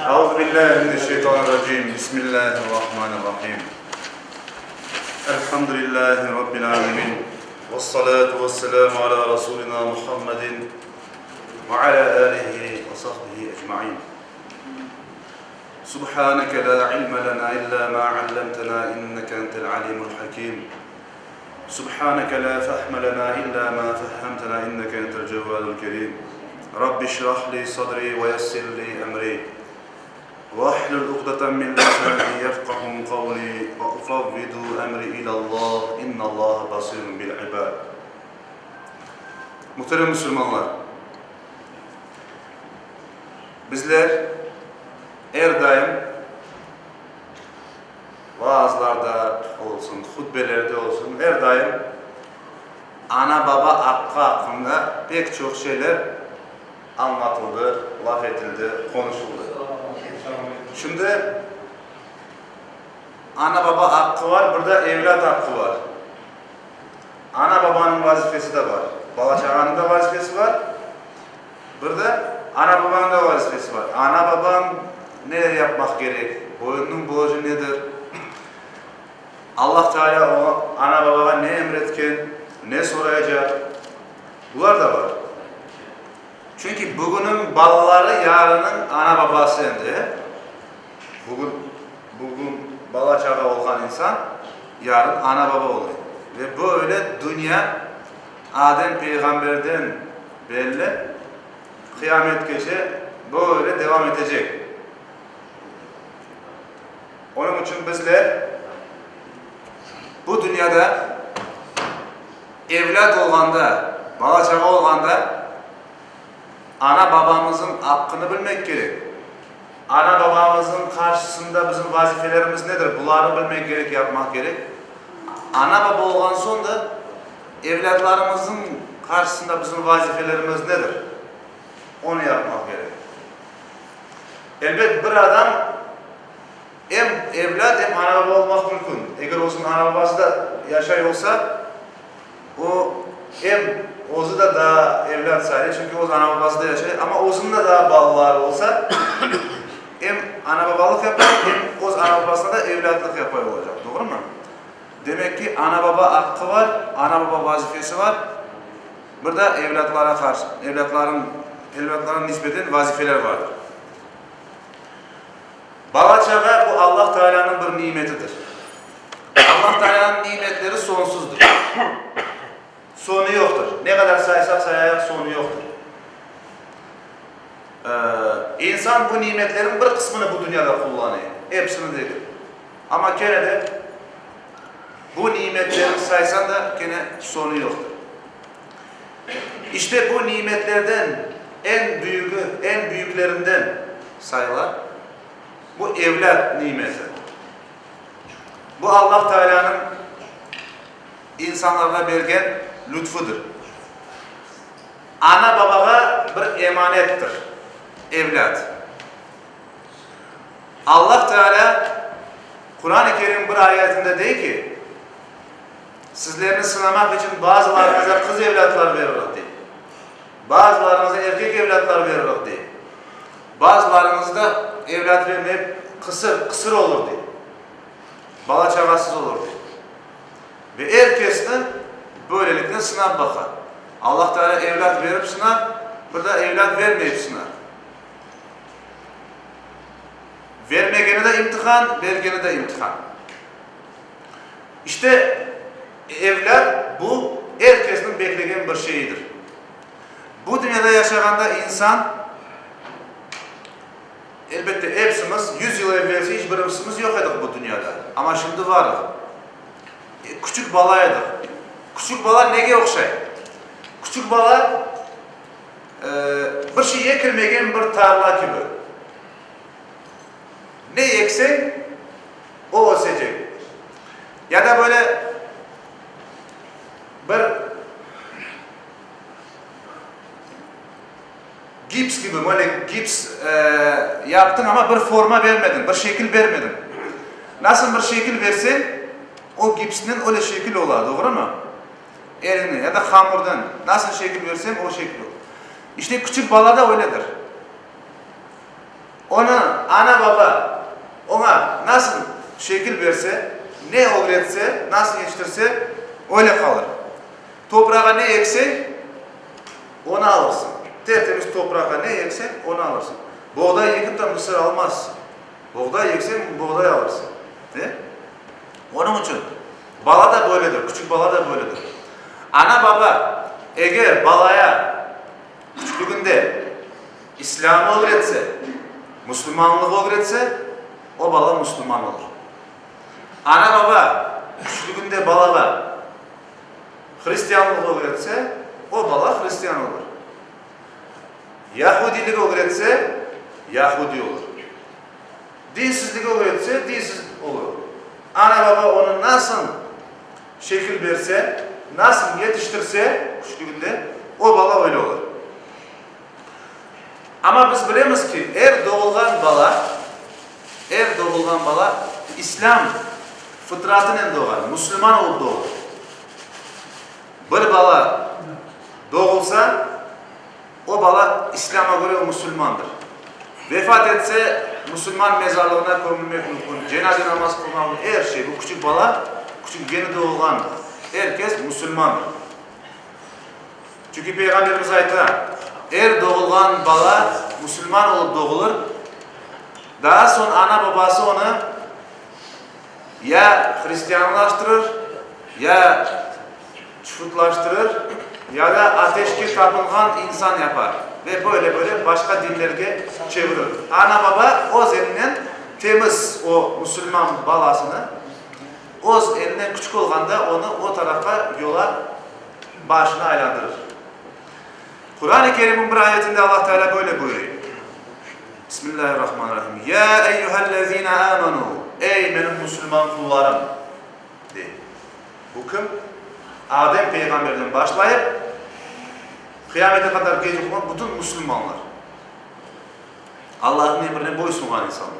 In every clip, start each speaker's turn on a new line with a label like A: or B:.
A: أعوذ بالله من الشيطان الرجيم بسم الله الرحمن الرحيم الحمد لله رب العالمين والصلاة والسلام على رسولنا محمد وعلى آله وصحبه أجمعين سبحانك لا علم لنا إلا ما علمتنا إنك أنت العليم الحكيم سبحانك لا فهم لنا إلا ما فهمتنا إنك أنت الجواد الكريم رب اشرح لي صدري ويسر لي أمري واحلل عقدة من لساني يفقهوا قولي وأفوض أمري إلى الله إن الله بصير بالعباد. Muhterem Müslümanlar, bizler her daim vaazlarda olsun, hutbelerde olsun, her daim ana baba hakkı hakkında pek çok şeyler anlatıldı, laf edildi, konuşuldu. Şimdi ana baba hakkı var, burada evlat hakkı var. Ana babanın vazifesi de var. Baba çağanın da vazifesi var. Burada ana babanın da vazifesi var. Ana baban ne yapmak gerek? Boyunun borcu nedir? Allah Teala o ana babaya ne emretken, ne soracak? Bunlar da var. Çünkü bugünün balaları yarının ana babası endi. Bugün bala çağı olan insan yarın ana baba oluyor. Ve böyle dünya Adem peygamberden belli kıyamet gece böyle devam edecek. Onun için bizler bu dünyada evlat olganda, bala çağı olganda ana babamızın hakkını bilmek gerek. Ana babamızın karşısında bizim vazifelerimiz nedir? Bunları bilmek gerek, yapmak gerek. Ana baba olan son da evlatlarımızın karşısında bizim vazifelerimiz nedir? Onu yapmak gerek. Elbette bir adam hem evlat hem ana baba olmak mümkün. Eğer olsun ana babası da yaşay olsa o hem ozu da daha evlat sayılır çünkü o ana babası da yaşay ama ozun da daha ballar olsa hem ana babalık yapar hem o ana babasına da evlatlık yapar olacak. Doğru mu? Demek ki ana baba hakkı var, ana baba vazifesi var. Burada evlatlara karşı, evlatların nispeten vazifeler vardır. Baba çağı bu Allah Teala'nın bir nimetidir. Allah Teala'nın nimetleri sonsuzdur. Sonu yoktur. Ne kadar saysak sayarak sonu yoktur. İnsan bu nimetlerin bir kısmını bu dünyada kullanıyor. Hepsini değil. Ama gene de bu nimetlerin saysan da gene sonu yoktur. İşte bu nimetlerden en büyüklerinden sayılan bu evlat nimeti. Bu Allah Teala'nın insanlara vergen lütfudur. Ana babaya bir emanettir. Evlat. Allah Teala Kur'an-ı Kerim bir ayetinde değil ki sizlerini sınamak için bazılarınıza kız evlatlar verirdik diye. Bazılarınıza erkek evlatlar verirdik diye. Bazılarınızda evlat vermeyip kısır olur diye. Bala çagasız olur diye. Ve herkesten böylelikle sınav bakar. Allah Teala evlat verip sınar, burada evlat vermeyip sınar. Vermegeni de imtihan, vergeni de imtihan. İşte evlat bu herkesin beklenen bir şeyidir. Bu dünyada yaşaganda insan elbette hepsimiz 100 yıl evvelsi hiçbirimiz yok edik bu dünyada. Ama şimdi varız. Küçük balaydık. Küçük bala neye okşay? Küçük bala bir şey ekilmegen bir tarla gibi. Ne eksen o olacak. Ya da böyle bir gips gibi böyle gips yaptın ama bir forma vermedin, bir şekil vermedin. Nasıl bir şekil versen o gipsinin öyle şekil olur, doğru mu? Eline ya da hamurdan nasıl şekil versem o şekil olur. İşte küçük bala da öyledir. ona ana baba ona nasıl şekil verse, ne öğretse, nasıl yetiştirse öyle kalır. Toprağa ne ekse onu alırsın. Tertemiz toprağa ne eksen onu alırsın. Buğday yekip de mısır almazsın. Buğday yeksen buğday alırsın. Ne? Onun için bala da böyledir, küçük bala da böyledir. Ana baba eğer balaya küçüklüğünde İslam'ı öğretse, Müslümanlığı öğretse o bala Müslüman olur. Ana baba küçüklüğünde balaya Hristiyanlığı öğretse o bala Hristiyan olur. Yahudilik öğretse Yahudi olur. Dinsizlik öğretse dinsiz olur. Ana baba onu nasıl şekil verse, nasıl yetiştirse küçüklüğünde o bala öyle olur. Ama biz bilemiz ki doğulgan bala İslam fıtratının doğar, Müslüman olup doğur. Bir bala doğulsa o bala İslam'a göre Müslümandır. Vefat etse Müslüman mezarlığına gömülmek mümkün, cenaze namaz kılmak mümkün, her şey. Bu küçük bala, küçük yeni doğulgan herkes Müslümandır. Çünkü Peygamberimiz ayetler, doğulgan bala Müslüman olup doğulur. Daha sonra ana babası onu ya Hristiyanlaştırır, ya çufutlaştırır, ya da ateşke tapıngan insan yapar. Ve böyle başka dinlerge çevirir. Ana baba o elinden temiz o Müslüman balasını, o elinden küçük olganda onu o tarafa yola başına aylandırır. Kur'an-ı Kerim'in bir ayetinde Allah Teala böyle buyuruyor. Bismillahirrahmanirrahim. Ya eyyühellezine amenu. Ey benim Müslüman kullarım. De. Bu kim? Adem peygamberden başlayıp kıyamete kadar gelecek olan bütün Müslümanlar. Allah'ın emrine boysungan insanlar.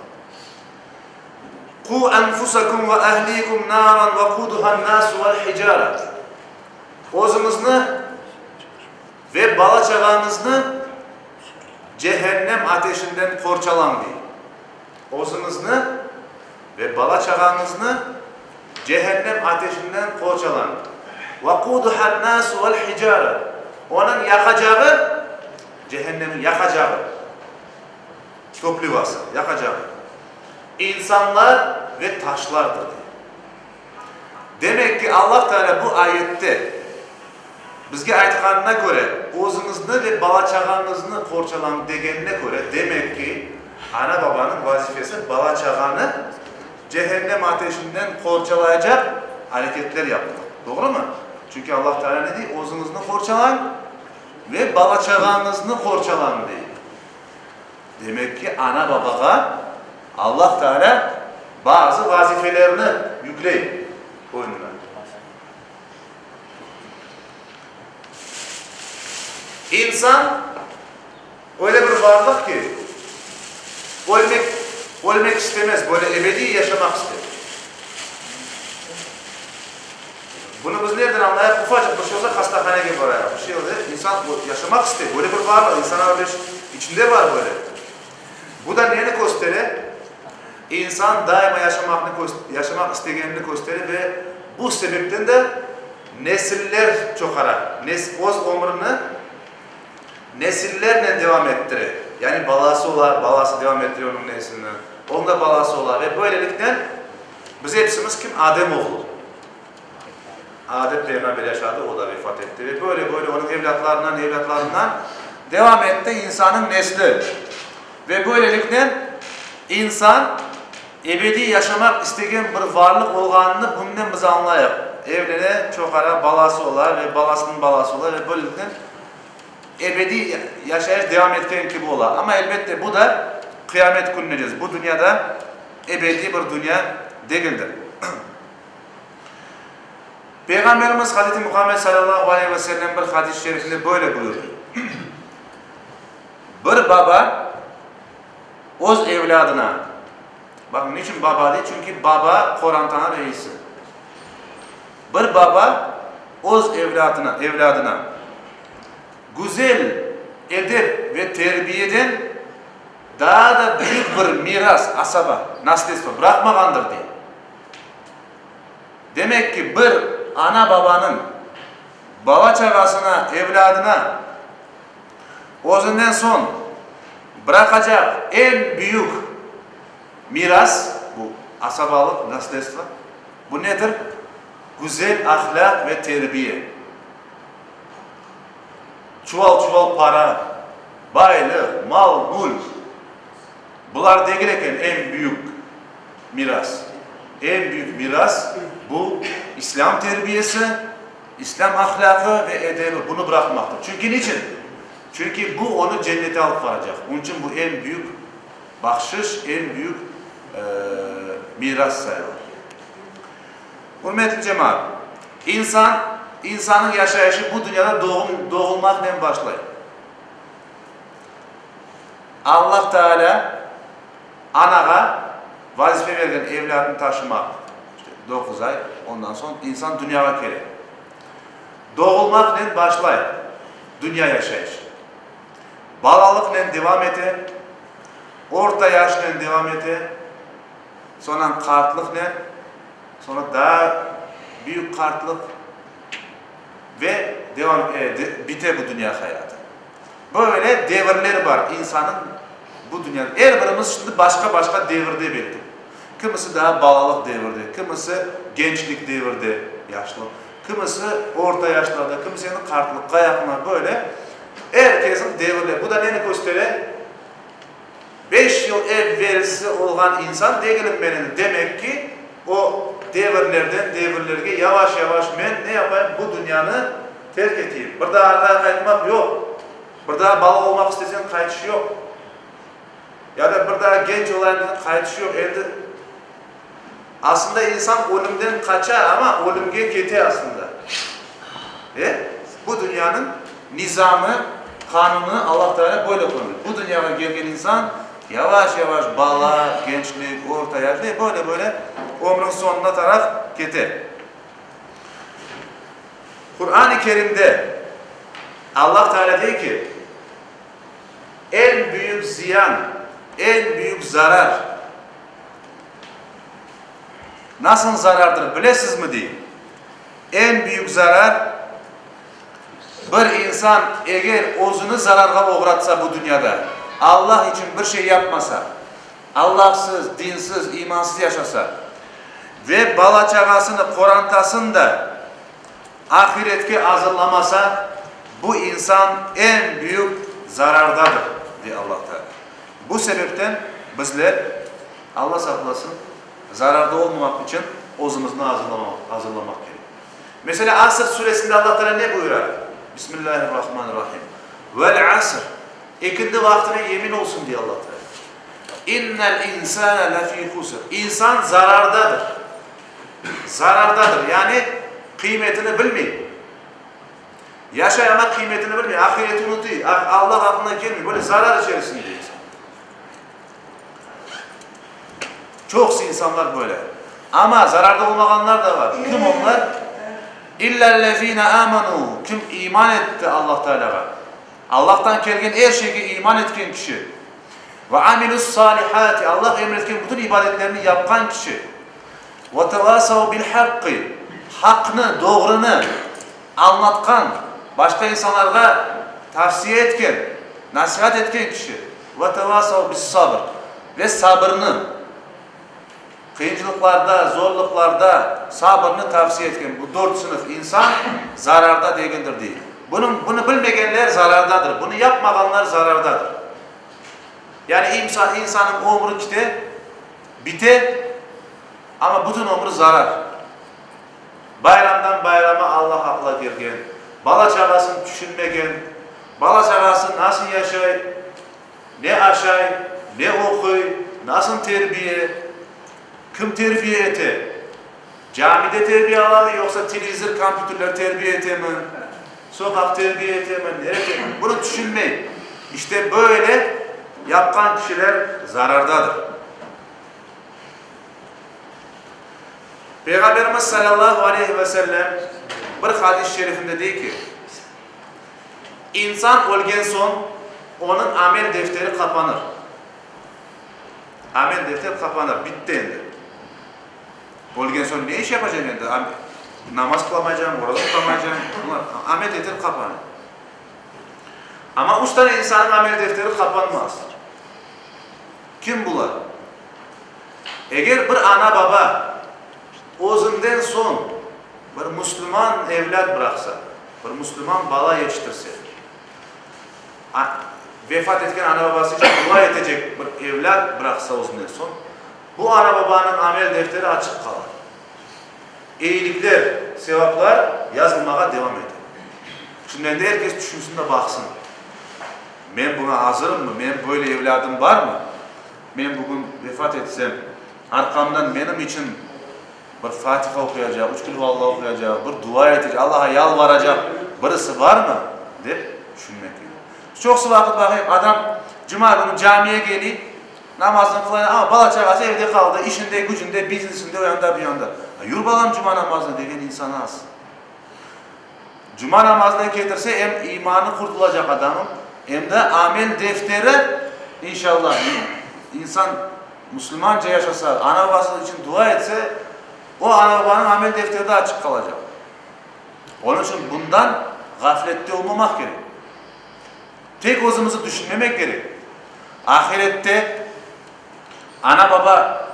A: Ku enfusakum ve ehlikum naran ve kuduhan nasu vel hicara. Özünüzü ve bala çağınızı cehennem ateşinden korçalan diye. Özünüzü ve bala çağınızı cehennem ateşinden korçalan. Ve kuduhan nasu vel hicara. Onun yakacağı, cehennemin yakacağı, toplu varsa yakacağı, insanlar ve taşlardır diye. Demek ki Allah Teala bu ayette bizge aytkanına göre o'zingizni ve bala chaqangizni korçalan degenine göre demek ki ana babanın vazifesi bala chaqani cehennem ateşinden korçalayacak hareketler yapmak. Doğru mu? Çünkü Allah Teala ne diyor? O'zingizni korçalan ve bala chaqangizni korçalan diyor. Demek ki ana babaya Allah Teala bazı vazifelerini yükleyip koyunlar. İnsan öyle bir varlık ki ölmek istemez, böyle ebedi yaşamak ister. Bunu biz nereden anlayıp ufacık bir şey olsa hastahaneye gibi oraya. Bir şey olsa insan yaşamak ister, böyle bir varlık, insan öyle içinde var böyle. Bu da neyini gösterir? İnsan daima yaşamak istegenini gösterir ve bu sebepten de nesiller çokarar. Öz ömrünü nesillerle devam ettirir. Yani balası olar, balası devam ettiriyor onun neslini. Onun da balası olar ve böylelikle biz hepsimiz kim? Adem oğlu. Adem peygamber yaşadı, o da vefat etti ve böyle onun evlatlarından devam etti insanın nesli. Ve böylelikle insan ebedi yaşamak isteyen bir varlık olganını bundan biz anlayıp evlene çok ara balası olar ve balasının balası olar ve böylelikle ebedi yaşayış devam etken gibi olar. Ama elbette bu da kıyamet gününeceğiz. Bu dünyada ebedi bir dünya değildir. Peygamberimiz Hazreti Muhammed sallallahu aleyhi ve sellem bir hadis-i şerifinde böyle buyurdu. Bir baba öz evladına, bakın niçin baba değil? Çünkü baba Kur'an-ı reisi. Bir baba öz evladına güzel edep ve terbiyeden daha da büyük bir miras, asaba, nasliyetme bırakmagandır diye. Demek ki bir ana babanın baba çagasına, evladına o'zinden son bırakacak en büyük miras, bu asabalık, nasliyetme. Bu nedir? Güzel ahlak ve terbiye. Çuval para, baylık, mal, mülk. Bunlar değilken en büyük miras. En büyük miras bu İslam terbiyesi, İslam ahlakı ve edebi. Bunu bırakmaktır. Çünkü niçin? Çünkü bu onu cennete alıp varacak. Onun için bu en büyük bahşiş, en büyük miras sayılır. Hürmetli cemaat, insanın yaşayışı bu dünyada doğulmakla başlayır. Allah Teala anaga vazife vergen evladını taşımak, işte 9 ay, ondan sonra insan dünyaya gelir. Doğulmakla başlayır dünya yaşayışı. Balalıkla devam eder, orta yaşla devam eder, sonra kartlıkla, sonra daha büyük kartlık ve biter bu dünya hayatı. Böyle devirler var insanın bu dünyada. Her birimiz şimdi başka devirde belki. Kimisi daha balalık devirde, kimisi gençlik devirde yaşlı, kimisi orta yaşlarda, kimisinin kartlıkka yakına böyle. Herkesin devirleri. Bu da neni gösterir? 5 yıl evvelsi olan insan değilim benim. Demek ki o devirlerden devirlerge yavaş yavaş ben ne yapayım? Bu dünyanı terk edeyim. Bir daha arkaya kaytmak yok. Bir daha bala olmak istesen kayıtışı yok. Ya da bir daha genç olayım kayıtışı yok. Aslında insan ölümden kaçar ama ölümge gider aslında. Bu dünyanın nizamı, kanunu Allah Teala böyle koyuyor. Bu dünyaya gelgen insan yavaş yavaş bala, gençlik, orta yaş böyle ömrün sonuna taraf gider. Kur'an-ı Kerim'de Allah Teala diyor ki en büyük ziyan, en büyük zarar nasıl zarardır bilesiz mi diye. En büyük zarar bir insan eğer özünü zararga uğratsa bu dünyada, Allah için bir şey yapmasa, Allahsız, dinsiz, imansız yaşasa ve bala çagasını, korantasını da ahiretke hazırlamasa, bu insan en büyük zarardadır diye Allah Teala. Bu sebepten bizler Allah saklasın zararda olmamak için özümüzü hazırlamak gerekiyor. Mesela Asr suresinde Allah Teala ne buyurar? Bismillahirrahmanirrahim. Vel asr. İkindi vaktine yemin olsun diye Allah Teala. İnnel insane lefî husr. İnsan zarardadır. Zarardadır. Yani kıymetini bilmiyor. Yaşay ama kıymetini bilmiyor. Ahireti unutuyor. Allah aklına gelmiyor. Böyle zarar içerisinde insan. Çok insanlar böyle. Ama zararda olmayanlar da var. Kim onlar? İllellezine amanu. Kim iman etti Allah Teala'ya. Allah'tan gelgen her şeye iman etken kişi. Ve amilus salihati. Allah emretken bütün ibadetlerini yapan kişi. Ve tevasav bil hakkı. Hakkını, doğrunu anlatkan, başka insanlara tavsiye etken, nasihat etken kişi. Ve tevasav bis sabır. Ve sabrını, kıyıncılıklarda, zorluklarda sabrını tavsiye etken bu 4 sınıf insan zararda değildir değil. Bunu bilmeyenler zarardadır. Bunu yapmayanlar zarardadır. Yani insanın ömrü biter ama bütün ömrü zarar. Bayramdan bayrama Allah akla girgen, bala çagasını düşünmegen, bala çagası nasıl yaşay, ne aşay, ne okuy, nasıl terbiye, kim terbiye ete? Camide terbiye alanı yoksa televizyon, kompütürler terbiye ete mi? Sokak terbiye ete mi? Nerede? Bunu düşünmeyin. İşte böyle yapan kişiler zarardadır. Peygamberimiz sallallahu aleyhi ve sellem bir hadis-i şerifinde diyor ki insan ölgen son onun amel defteri kapanır. amel defter kapanır, bitti endi. Bo'lgan so'ng ne iş yapacağım endi? Namaz kılamayacağım, oruç tutamayacağım. Bunlar amel defteri kapanır. Ama 3 tane insanın amel defteri kapanmaz. Kim bular? Eğer bir ana baba o'zinden son bir Müslüman evlat bıraksa, bir Müslüman bala yetiştirse, vefat etken ana babası için dua edecek bir evlat bıraksa o'zinden son, bu ana babanın amel defteri açık kalır. İyilikler, sevaplar yazılmaya devam eder. Şimdi de herkes düşünsün de baksın. Ben buna hazırım mı? Ben böyle evladım var mı? Ben bugün vefat etsem, arkamdan benim için bir Fatiha okuyacak, 3 kul huvallah okuyacak, bir dua edecek, Allah'a yalvaracak birisi var mı? Deyip düşünmek gerekiyor. Çok vakit bakayım, adam cuma günü camiye geliyor, namazını kılıyor ama bala çakası evde kaldı, işinde, gücünde, biznesinde, o yanda bir yanda. Yürü balam cuma namazını degen insan az. Cuma namazını getirse hem imanı kurtulacak adamın, hem de amel defteri inşallah insan Müslümanca yaşasa, ana babası için dua etse, o ana babanın amel defteri de açık kalacak. Onun için bundan gaflette olmamak gerek. Tek özümüzü düşünmemek gerek. Ahirette ana baba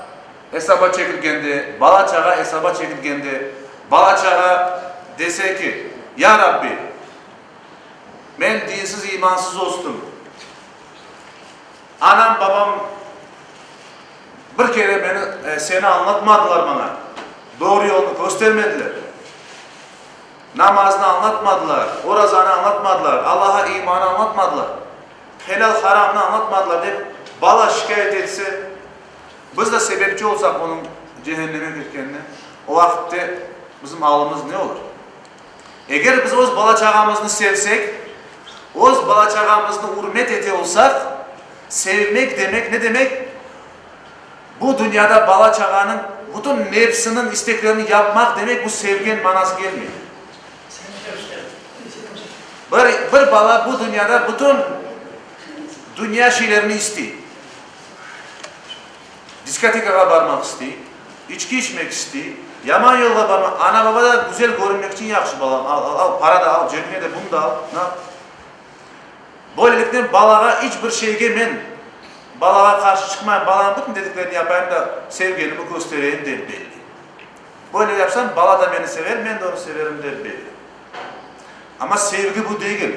A: hesaba çekilgende, bala çağa hesaba çekilgende, bala çağa dese ki, ya Rabbi, ben dinsiz imansız olsun. Anam babam bir kere beni seni anlatmadılar bana. Doğru yolunu göstermediler. Namazını anlatmadılar, orazanı anlatmadılar, Allah'a imanı anlatmadılar. Helal haramını anlatmadılar deyip bala şikayet etse, biz de sebepçi olsak onun cehenneme girkenine, o vakitte bizim ağlımız ne olur? Eğer biz öz bala çağamızını sevsek, öz bala çağamızını hürmet ete olsak, sevmek demek ne demek? Bu dünyada bala çağanın bütün nefsinin isteklerini yapmak demek, bu sevginin manası gelmiyor. Bir bala bu dünyada bütün dünya şeylerini istiyor. Diskoteka varmak istiyor, içki içmek istiyor, yaman yolga varmak, ana baba da güzel görünmek için yaxşı balam, al, para da al, cebine de bunu da al, ne yap? Böylelikle balağa hiçbir şeyge men, balağa karşı çıkmayayım, balağın bütün dediklerini yapayım da sevgilimi göstereyim der belli. Böyle yapsam bala da beni sever, ben de onu severim der belli. Ama sevgi bu değil.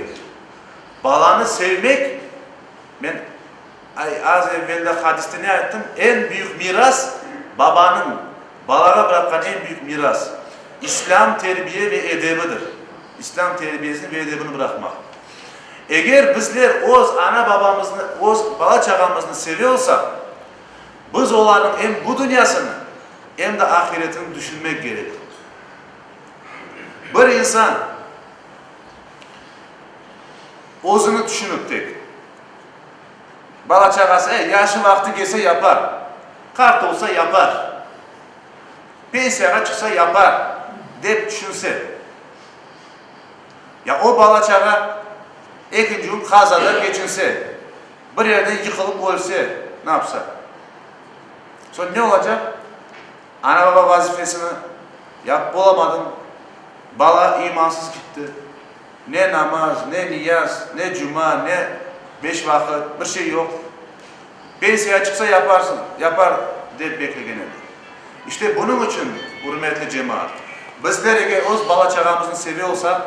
A: Balanı sevmek, ben az evvelde hadiste ne ettim? En büyük miras, babanın balağa bırakan en büyük miras. İslam terbiye ve edebidir. İslam terbiyesini ve edebini bırakmak. Eğer bizler oz ana babamızını, oz bala çağamızını seviyorsak, biz onların hem bu dünyasını hem de ahiretini düşünmek gerekir. Bir insan ozunu düşünüp tek. Bala çağası yaşı vakti gelse yapar. Kart olsa yapar. Pensiyona çıksa yapar. Deyip düşünse. Ya o bala çağa ikinci gün kazada geçinse, bir yerden yıkılıp ölse ne yapsa? Sonra ne olacak? Ana baba vazifesini yap bulamadım. Bala imansız gitti. Ne namaz, ne niyaz, ne cuma, ne 5 vakit, bir şey yok. Pensiya çıksa yaparsın, yapar deyip beklegenler. İşte bunun için hürmetli cemaat, bizler eğer öz bala çağamızını seviyorsak,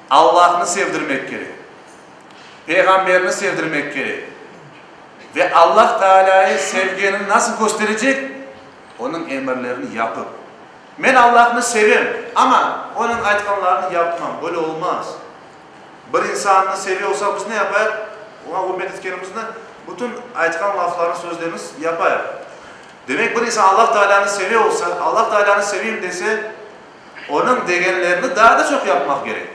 A: Allah'ını sevdirmek gerek. Peygamberini sevdirmek gerek. Ve Allah Teala'yı sevgini nasıl gösterecek? Onun emirlerini yapıp. Ben Allah'ını sevim ama onun aytkanlarını yapmam. Böyle olmaz. Bir insanını seviyorsa biz ne yapar? Ona hürmet etkenimizde bütün aytkan lafların sözlerini yapar. Demek bir insan Allah Teala'nı seviyorsa, Allah Teala'nı seveyim dese, onun degenlerini daha da çok yapmak gerek.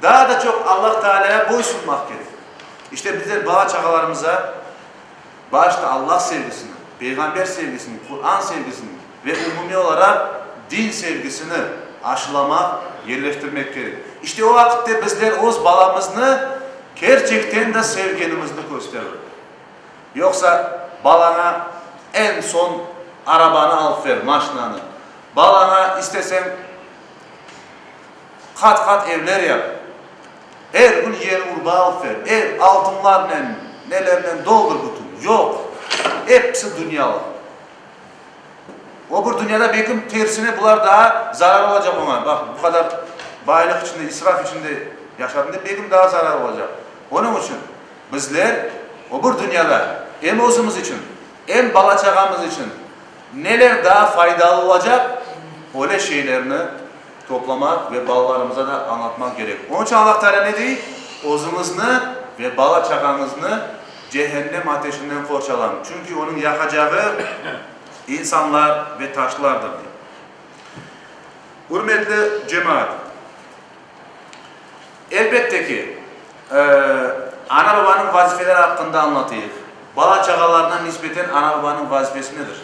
A: Daha da çok Allah Teala'ya boysunmak gerek. İşte bizler bala çağalarımıza başta Allah sevgisini, Peygamber sevgisini, Kur'an sevgisini ve umumi olarak din sevgisini aşılamak, yerleştirmek gerek. İşte o vakitte bizler öz balamızını gerçekten de sevgenimizni gösterir. Yoksa balana en son arabanı alıp ver, maşinanı. Balana istesen kat kat evler yap. Her gün yer urba alıp ver. Ev altınlarla, nelerle doldur bütün. Yok. Hepsi dünyalı. O bu dünyada belki tersine bunlar daha zarar olacak ona. Bak bu kadar baylık içinde, israf içinde yaşadığında belki daha zarar olacak. Onun için bizler o bu dünyada hem özümüz için, hem bala çağamız için neler daha faydalı olacak öyle şeylerini toplamak ve balalarımıza da anlatmak gerek. Onun için Allah Teala ne diyor? Özümüzü ve bala çağamızı cehennem ateşinden korçalan. Çünkü onun yakacağı insanlar ve taşlardır. Hürmetli cemaat, elbette ki ana babanın vazifeleri hakkında anlatayım. Bala çağalarına nispeten ana babanın vazifesi nedir?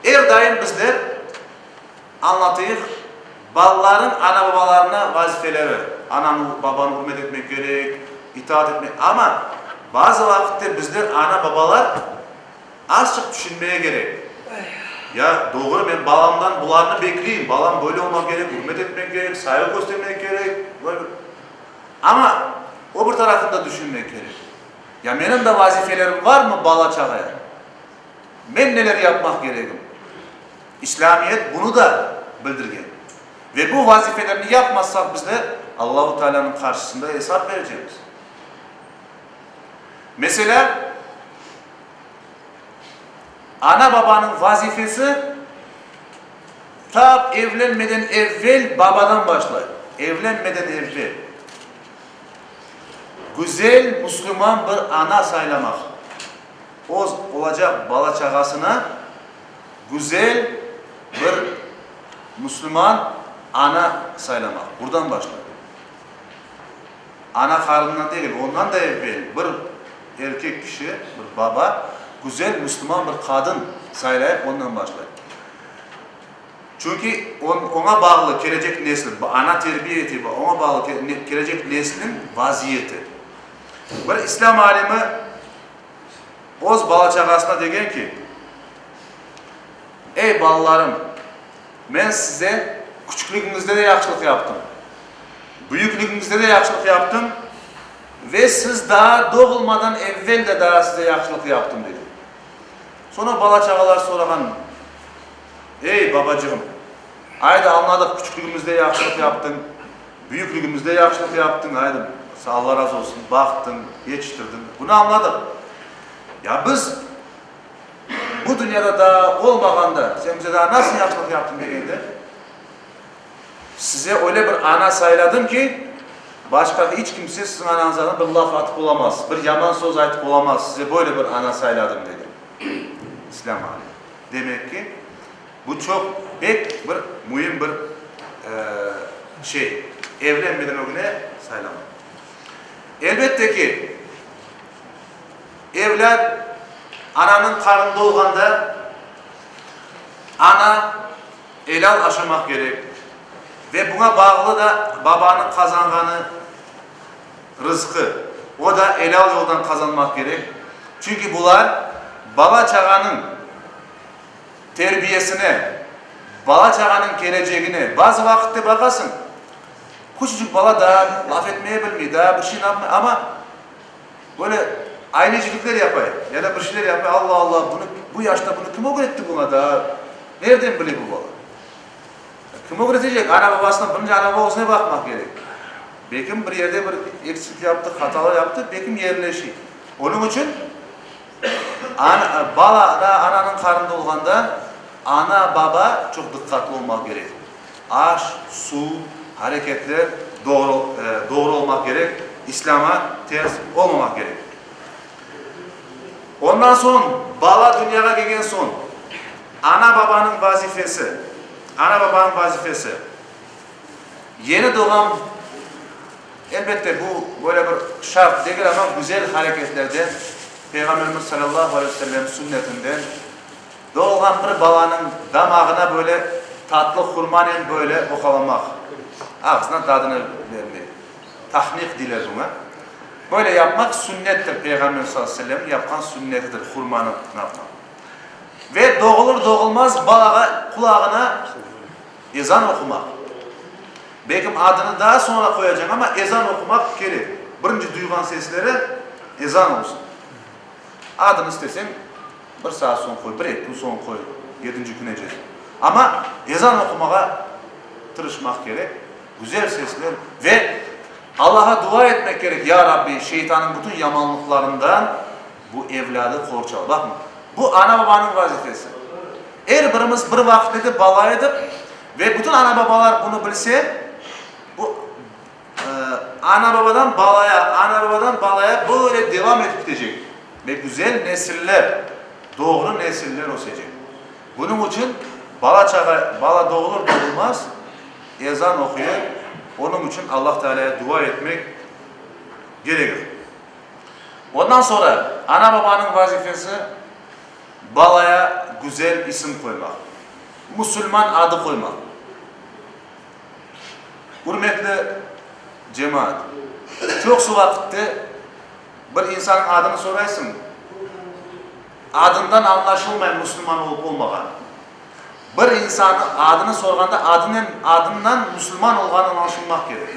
A: Her daim bizler anlatayım. Balaların ana babalarına vazifeleri. Ananı babanı hürmet etmek gerek, itaat etmek. Ama bazı vakitte bizler ana babalar azıcık düşünmeye gerek. Ya doğru, ben balamdan bularını bekleyeyim. Balam böyle olmak gerek, hürmet etmek gerek, saygı göstermek gerek. Böyle. Ama o bir tarafında düşünmek gerek. Ya benim de vazifelerim var mı bala çağaya? Ben neler yapmak gerekim? İslamiyet bunu da bildirgen. Ve bu vazifelerini yapmazsak biz de Allah-u Teala'nın karşısında hesap vereceğiz. Mesela ana babanın vazifesi ta evlenmeden evvel babadan başlar. Evlenmeden evvel güzel Müslüman bir ana saylamak. O olacak bala çağasına güzel bir Müslüman ana saylamak. Buradan başlar. Ana karnından değil, ondan da evvel bir erkek kişi, bir baba güzel Müslüman bir kadın saylayıp ondan başlar. Çünkü ona bağlı gelecek neslin, ana terbiyeti, ona bağlı gelecek neslin vaziyeti. Bir İslam alimi oz bala çağasına degen ki, ey balalarım, ben size küçüklüğünüzde de yaxşılık yaptım. Büyüklüğünüzde de yaxşılık yaptım. Ve siz daha doğulmadan evvel de daha size yaxşılık yaptım dedi. Sonra bala çağalar soragan, ey babacığım, haydi anladık, küçüklüğümüzde yaxşılık yaptın, büyüklüğümüzde yaxşılık yaptın, haydi Allah razı olsun, baktın, yetiştirdin, bunu anladık. Ya biz bu dünyada daha olmaganda, sen bize daha nasıl yaxşılık yaptın degende, size öyle bir ana sayladım ki, başka hiç kimse sizin ananızdan bir laf atıp olamaz, bir yaman söz aytıp olamaz, size böyle bir ana sayladım dedi. İslam alimi. Demek ki bu çok pek bir mühim bir şey. Evlenmeden o güne saylamak. Elbette ki evlat ananın karnında olganda ana elal aşamak gerek. Ve buna bağlı da babanın kazanganı rızkı. O da helal yoldan kazanmak gerek. Çünkü bunlar bala çağanın terbiyesine, bala çağanın geleceğine, bazı vakitte bakasın, küçücük bala daha laf etmeye bilmiyor, daha bir şey yapmıyor ama böyle aynıcılıklar yapıyor ya da bir şeyler yapıyor. Allah Allah, bu yaşta bunu kim öğretti buna daha? Nereden biliyor bu bala? Kim öğretecek? Ana babasına, birinci ana babasına bakmak gerek. Belki bir yerde bir eksik yaptı, hatalar yaptı, belki yerleşiyor. Onun için bala da ananın karnında olganda ana baba çok dikkatli olmak gerek. Aş, su, hareketler doğru olmak gerek. İslam'a ters olmamak gerek. Ondan sonra bala dünyaya gelgen son ana babanın vazifesi yeni doğan, elbette bu böyle bir şart değil ama güzel hareketlerden Peygamberimiz sallallahu aleyhi ve sellem sünnetinden doğan bir balanın damağına böyle tatlı hurmanın böyle okalamak, ağzına tadını vermek, tahnik diler buna. Böyle yapmak sünnettir. Peygamber sallallahu aleyhi ve sellem yapkan sünnetidir. Hurmanı yapmak. Ve doğulur doğulmaz balağa, kulağına ezan okumak. Belki adını daha sonra koyacağım ama ezan okumak gerek. Birinci duygan sesleri ezan olsun. Adını istesen bir saat son koy, bir gün son koy, 7. güne cez. Ama ezan okumaya tırışmak gerek. Güzel sesler ve Allah'a dua etmek gerek. Ya Rabbi, şeytanın bütün yamanlıklarından bu evladı korçal. Bakın, bu ana babanın vazifesi. Eğer birimiz bir vakitte bala edip ve bütün ana babalar bunu bilse, bu ana babadan balaya böyle devam edip gidecek. Ve güzel nesiller, doğru nesiller olacak. Bunun için bala doğulur doğulmaz ezan okuyor. Onun için Allah Teala'ya dua etmek gerekir. Ondan sonra ana babanın vazifesi balaya güzel isim koymak. Müslüman adı koymak. Hürmetli cemaat, çok su vakitte bir insanın adını sorarsın. Adından anlaşılmayan Müslüman olup olmagan. Bir insanın adını sorganda adından Müslüman olganı anlaşılmak gerek.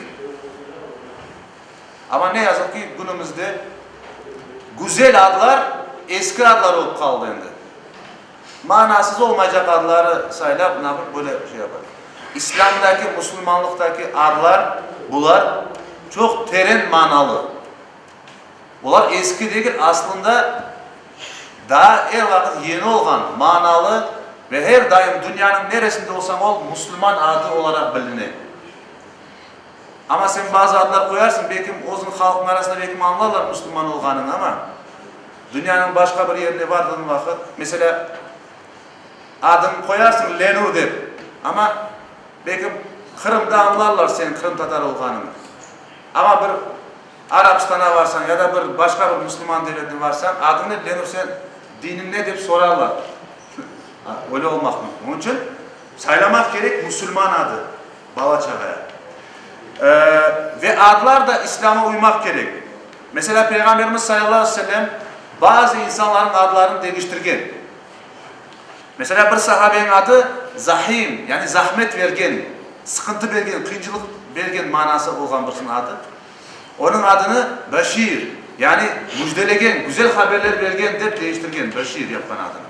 A: Ama ne yazık ki günümüzde güzel adlar eski adlar olup kaldı endi. Manasız olmayacak adları saylap ne yapıp böyle şey yapar. İslam'daki, Müslümanlıktaki adlar, bunlar çok terin manalı. Bunlar eski değil, aslında daha her vakit yeni olan, manalı ve her daim dünyanın neresinde olsan ol, Müslüman adı olarak bilinir. Ama sen bazı adlar koyarsın, belki uzun halkın arasında belki anlarlar Müslüman olganını ama dünyanın başka bir yerine vardığın vakit, mesela adını koyarsın Lenur deyip ama belki Kırım'da anlarlar senin Kırım Tatar olganını. Ama bir Arapistan'a varsan ya da bir başka bir Müslüman devletine varsan adını Lenur sen dinin ne deyip sorarlar. Öyle olmak mı? Onun için saylamak gerek Müslüman adı. Bala çağaya. Ve adlar da İslam'a uymak gerek. Mesela Peygamberimiz sallallahu aleyhi ve sellem bazı insanların adlarını değiştirgen. Mesela bir sahabenin adı Zahim, yani zahmet vergen, sıkıntı vergen, kıyıcılık vergen manası olan birisinin adı. Onun adını Beşir, yani müjdelegen, güzel haberler vergen deyip değiştirgen, Beşir yapan adını.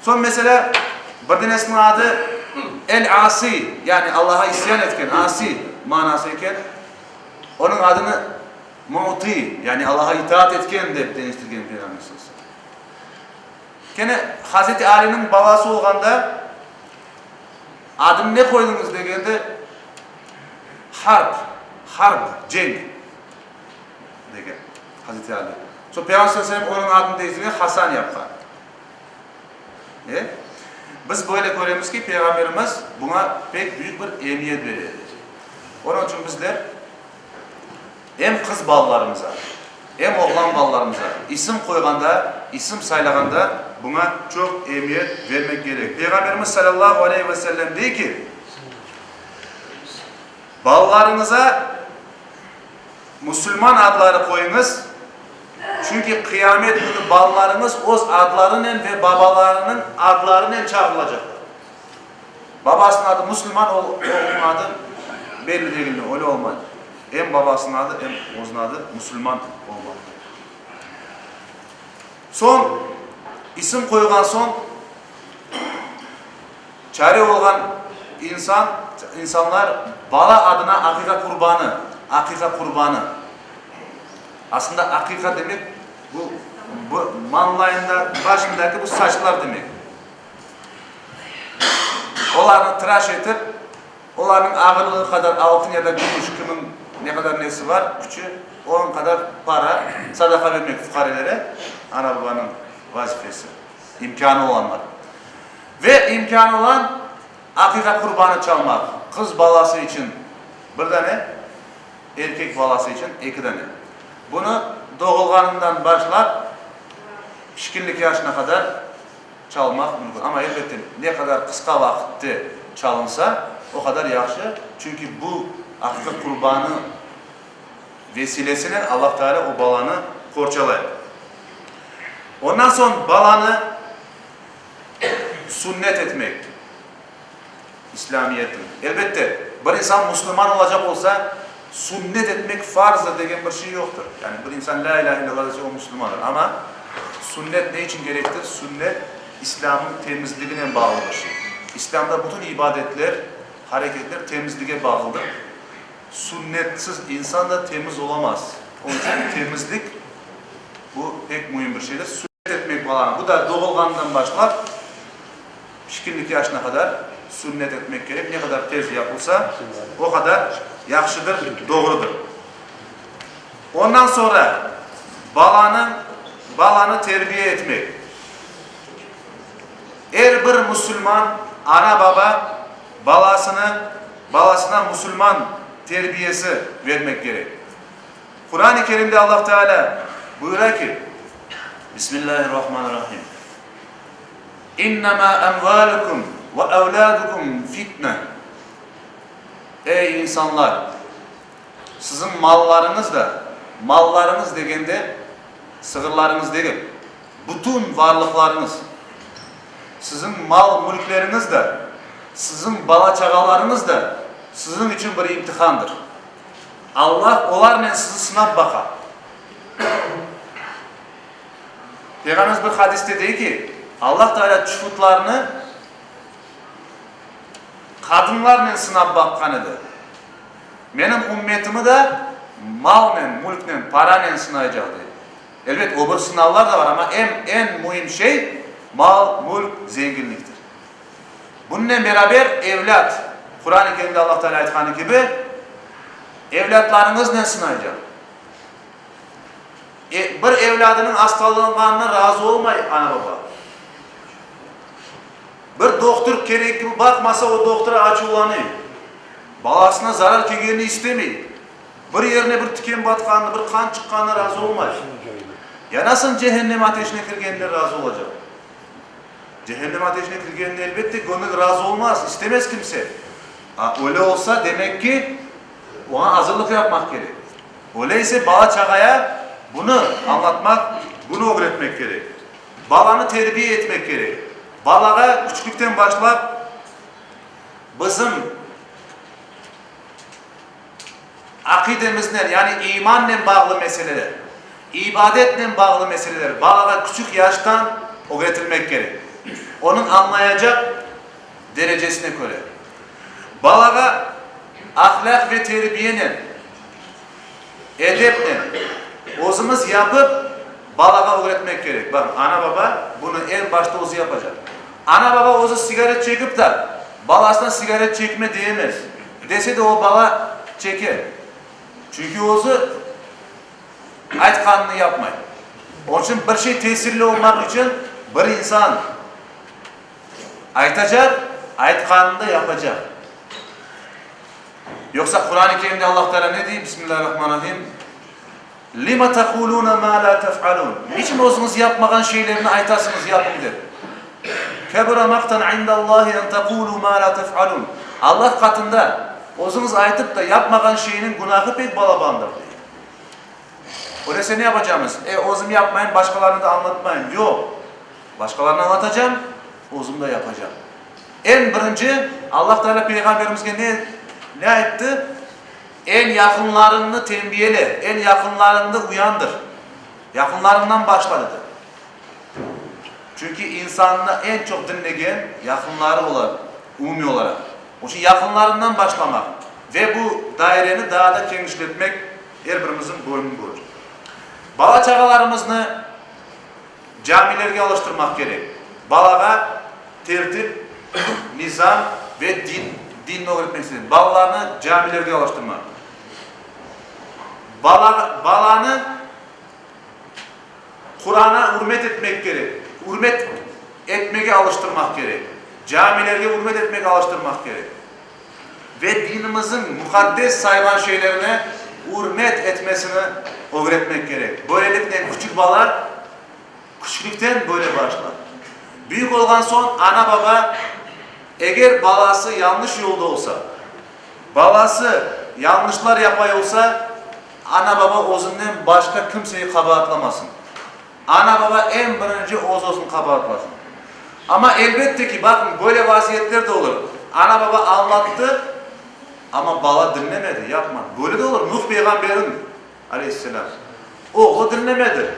A: Son mesela bir tanesinin adı El-Asi, yani Allah'a isyan etken, Asi manası iken, onun adını Mu'ti, yani Allah'a itaat etken deyip değiştirgen Peygamberimiz. Gene Hazreti Ali'nin babası olganda adını ne koydunuz degende Harp, cenk degen Hazreti Ali. So Peygamber sallallahu aleyhi ve sellem onun adını değiştirgen Hasan yapkan. Biz böyle görüyoruz ki Peygamberimiz buna pek büyük bir emniyet veriyor. Onun için bizler hem kız ballarımıza hem oğlan ballarımıza isim koyganda, isim saylaganda buna çok emniyet vermek gerek. Peygamberimiz sallallahu aleyhi ve sellem diyor ki ballarınıza Müslüman adları koyunuz. Çünkü kıyamet günü ballarınız o adlarının ve babalarının adlarının çağrılacaklar. Babasının adı Müslüman, oğlunun adı belli değil, öyle olmadı. Hem babasının adı hem oğlunun adı Müslüman olmalı. Son, isim koyulan son, çare olan insanlar bala adına akika kurbanı. Aslında akika demek bu manlayında başındaki bu saçlar demek. Onları tıraş edip onların ağırlığı kadar altın ya da gümüş kimin ne kadar nesi var küçüğü onun kadar para sadaka vermek fukarelere ana babanın vazifesi. İmkanı olanlar. Ve imkanı olan akika kurbanı çalmak. Kız balası için bir tane, erkek balası için iki tane. Bunu doğulganından başlar pişkinlik yaşına kadar çalmak mümkün. Ama elbette ne kadar kısa vakitte çalınsa o kadar yaxşı. Çünkü bu akika kurbanı vesilesiyle Allah Teala o balanı korçalayır. Ondan sonra balanı sünnet etmek. İslamiyet'in. Elbette bir insan Müslüman olacak olsa sünnet etmek farzdır degen bir şey yoktur. Yani bir insan la ilahe illallah dese o Müslümandır. Ama sünnet ne için gerektir? Sünnet İslam'ın temizliğine bağlı bir şey. İslam'da bütün ibadetler, hareketler temizliğe bağlıdır. Sünnetsiz insan da temiz olamaz. Onun için temizlik bu pek mühim bir şeydir. Sünnet etmek falan. Bu da doğulgandan başlar. Pişkinlik yaşına kadar sünnet etmek gerek. Ne kadar tez yapılsa o kadar yaxşıdır, doğrudur. Ondan sonra balanı terbiye etmek. Eğer bir Müslüman ana baba balasına Müslüman terbiyesi vermek gerek. Kur'an-ı Kerim'de Allah Teala buyuruyor ki Bismillahirrahmanirrahim. İnnemâ emvâlukum ve evlâdukum fitne. Ey insanlar! Sizin mallarınız degende sığırlarınız değil, bütün varlıklarınız, sizin mal mülkleriniz de, sizin bala çağalarınız da sizin için bir imtihandır. Allah onlarla sizi sınab bakar. Peygamberimiz bir hadiste deyir ki Allah Teala çufutlarını kadınlarla sınab bakkanıdır. Benim ümmetimi de mal ile, mülk ile, para ile sınayacak diyor. Elbette o bir sınavlar da var ama en mühim şey mal, mülk, zenginliktir. Bununla beraber evlat. Kur'an-ı Kerim'de Allah Teala aytkanı gibi evlatlarınız ne sınayacak? Bir evladının hastalığına razı olmay ana baba. Bir doktor gerek gibi bakmasa o doktora açıklanıyor. Balasına zarar geldiğini istemiyor. Bir yerine bir tiken batkanını, bir kan çıkkanına razı olmay. Ya nasıl cehennem ateşine kirgenler razı olacak? Cehennem ateşine kirgenler elbette gönül razı olmaz, istemez kimse. Öyle olsa demek ki ona hazırlık yapmak gerek. Öyleyse bala çağaya bunu anlatmak, bunu öğretmek gerek. Balanı terbiye etmek gerek. Balağa küçüklükten başlayıp bizim akidemizle yani imanla bağlı meseleler, ibadetle bağlı meseleler balağa küçük yaştan öğretilmek gerek. Onun anlayacak derecesine göre. Balağa ahlak ve terbiyeyle, edeple, özümüz yapıp balağa öğretmek gerek. Bak ana baba bunu en başta ozu yapacak. Ana baba ozu sigaret çekip de balasına sigaret çekme diyemez. Dese de o bala çeker. Çünkü ozu aytkanını yapmayın. Onun için bir şey tesirli olmak için bir insan aytacak, aytkanını da yapacak. Yoksa Kur'an-ı Kerim'de Allah Teala ne diyor? Bismillahirrahmanirrahim. Lima taquluna ma la tef'alun. Niçin özünüz yapmagan şeylerini aytasınız yapın der. Kebira maqtan indallahi en taqulu ma la tef'alun. Allah katında özünüz aytıp da yapmagan şeyinin günahı pek balabandır diyor. Öyleyse ne yapacağımız? Özüm yapmayın, başkalarını da anlatmayın. Yok. Başkalarını anlatacağım, özüm de yapacağım. En birinci Allah Teala Peygamberimizge ne etti? En yakınlarını tembihele, en yakınlarını uyandır. Yakınlarından başladı. Çünkü insanla en çok dinlegen yakınları olarak, umumi olarak. O için yakınlarından başlamak ve bu daireni daha da genişletmek her birimizin bölümü olur. Bala çağalarımızı camilerge alıştırmak gerek. Balağa tertip, nizam ve dinini öğretmek istedim. Balalarını camilerge alıştırmak. Balanı Kur'an'a hürmet etmek gerek. Hürmet etmeye alıştırmak gerek. Camilerge hürmet etmeye alıştırmak gerek. Ve dinimizin mukaddes sayılan şeylerine hürmet etmesini öğretmek gerek. Böylelikle küçük bala küçüklükten böyle başlar. Büyük olgan son ana baba eğer balası yanlış yolda olsa, balası yanlışlar yapay olsa ana baba o'zidan başka kimseyi kabahatlamasın. Ana baba en birinci o'zi kabahatlasın. Ama elbette ki bakın böyle vaziyetler de olur. Ana baba anlattı ama bala dinlemedi, yapmadı. Böyle de olur. Nuh peygamberin aleyhisselam. Oğlu dinlemedi.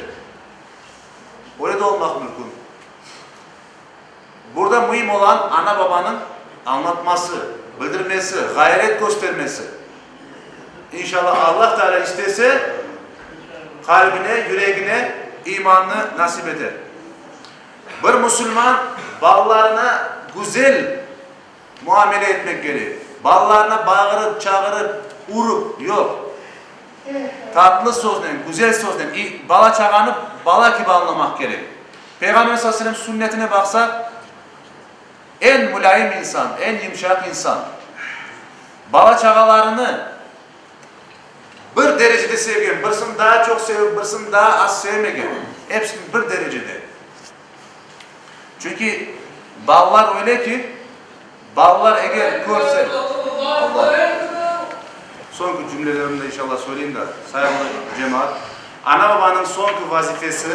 A: Öyle de olmak mümkün. Burada mühim olan ana babanın anlatması, bildirmesi, gayret göstermesi. İnşallah Allah Teala istese kalbine, yüreğine imanını nasip eder. Bir Müslüman ballarına güzel muamele etmek gerek. Ballarına bağırıp, çağırıp, urup, yok. Tatlı sözle, güzel sözle, bala çağanıp, bala gibi anlamak gerek. Peygamber sallallahu aleyhi ve sellem sünnetine baksak, en mülayim insan, en yumuşak insan, bala çağalarını bir derecede sevgen, birisini daha çok sevip, birisini daha az sevmegen, hepsini bir derecede. Çünkü ballar öyle ki, ballar eğer görse, Allah, sonki cümlelerimde inşallah söyleyeyim de, saygılı cemaat, ana babanın sonki vazifesi,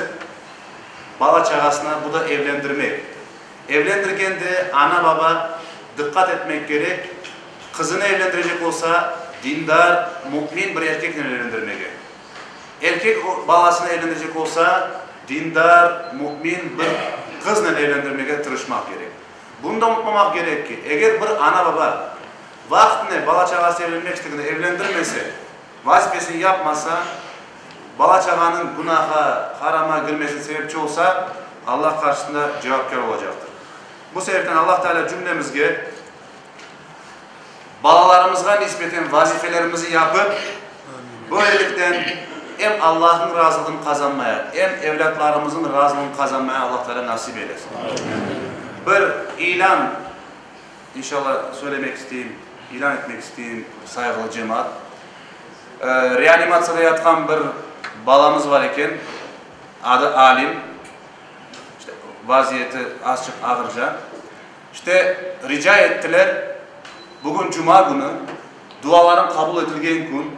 A: bala çağasına bu da evlendirmek. Evlendirirken de ana baba dikkat etmek gerek, kızını evlendirecek olsa, dindar, mümin bir erkekle evlendirmek. Erkek balasını evlendirecek olsa, dindar, mümin bir kızla evlendirmeye tırışmak gerek. Bunu da unutmamak gerek ki, eğer bir ana baba vaktine bala çağası evlenmek istediğinde evlendirmese, vazifesini yapmasa, bala çağanın günaha, harama girmesine sebepçi olsa, Allah karşısında cevapkar olacaktır. Bu sebepten Allah Teala cümlemizge balalarımızga nispeten vazifelerimizi yapıp, böylelikten hem Allah'ın razılığını kazanmaya, hem evlatlarımızın razılığını kazanmaya Allah Teala nasip eylesin. Bir ilan, inşallah söylemek isteyeyim, ilan etmek isteyeyim saygılı cemaat. Reanimasyada yatkan bir balamız var iken, adı Alim, işte vaziyeti azıcık ağırca. İşte rica ettiler, bugün Cuma günü, duaların kabul edilgen gün,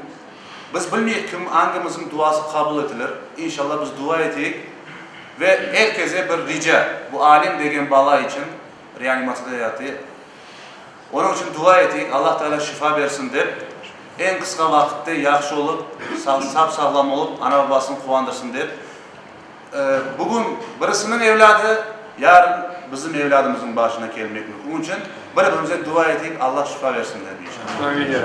A: biz bilmeyik kim hangimizin duası kabul edilir. İnşallah biz dua ettik ve herkese bir rica, bu Alim degen bala için reanimasyada yatıyor. Onun için dua ettik, Allah Teala şifa versin deyip, en kısa vakitte yaxşı olup, sağlam olup, ana babasını kuvandırsın deyip, bugün birisinin evladı, yarın bizim evladımızın başına gelmek mümkün. Onun için birbirimize dua ettik, Allah şifa versin deyip inşallah.